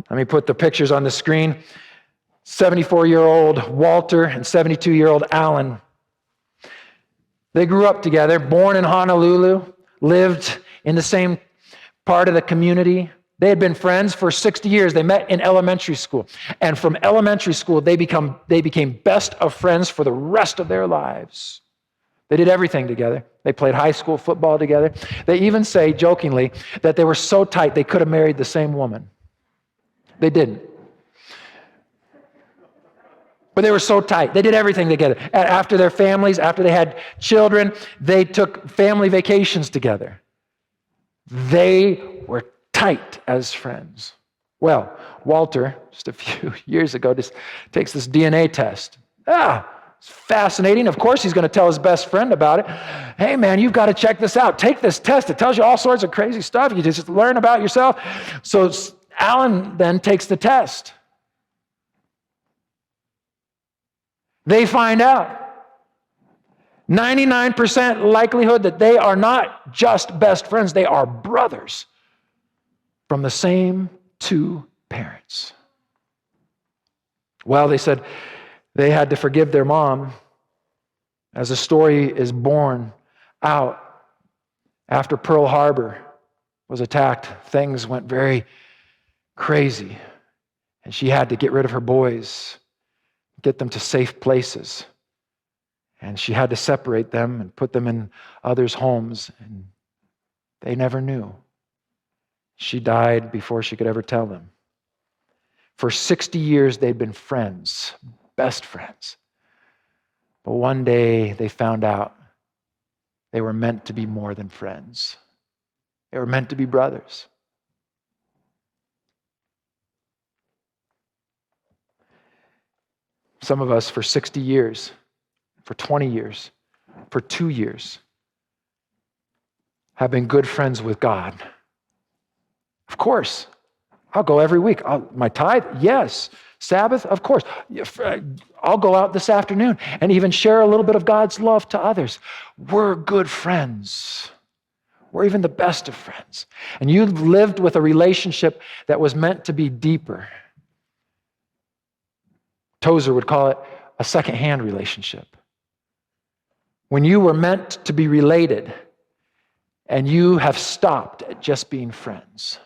Let me put the pictures on the screen. 74-year-old Walter and 72-year-old Alan. They grew up together, born in Honolulu, lived in the same part of the community. They had been friends for 60 years. They met in elementary school. And from elementary school, they became best of friends for the rest of their lives. They did everything together. They played high school football together. They even say, jokingly, that they were so tight they could have married the same woman. They didn't. But they were so tight. They did everything together. After their families, after they had children, they took family vacations together. They were tight as friends. Well, Walter, just a few years ago, just takes this DNA test. It's fascinating. Of course, he's going to tell his best friend about it. Hey, man, you've got to check this out. Take this test. It tells you all sorts of crazy stuff. You just learn about yourself. So Alan then takes the test. They find out 99% likelihood that they are not just best friends, they are brothers from the same two parents. Well, they said they had to forgive their mom as the story is born out. After Pearl Harbor was attacked, things went very crazy, and she had to get rid of her boys, get them to safe places. And she had to separate them and put them in others' homes, and they never knew. She died before she could ever tell them. For 60 years, they'd been friends, best friends. But one day, they found out they were meant to be more than friends. They were meant to be brothers. Some of us, for 60 years, for 20 years, for 2 years, have been good friends with God. Of course. I'll go every week. My tithe? Yes. Sabbath? Of course. I'll go out this afternoon and even share a little bit of God's love to others. We're good friends. We're even the best of friends. And you've lived with a relationship that was meant to be deeper. Tozer would call it a second-hand relationship. When you were meant to be related, and you have stopped at just being friends.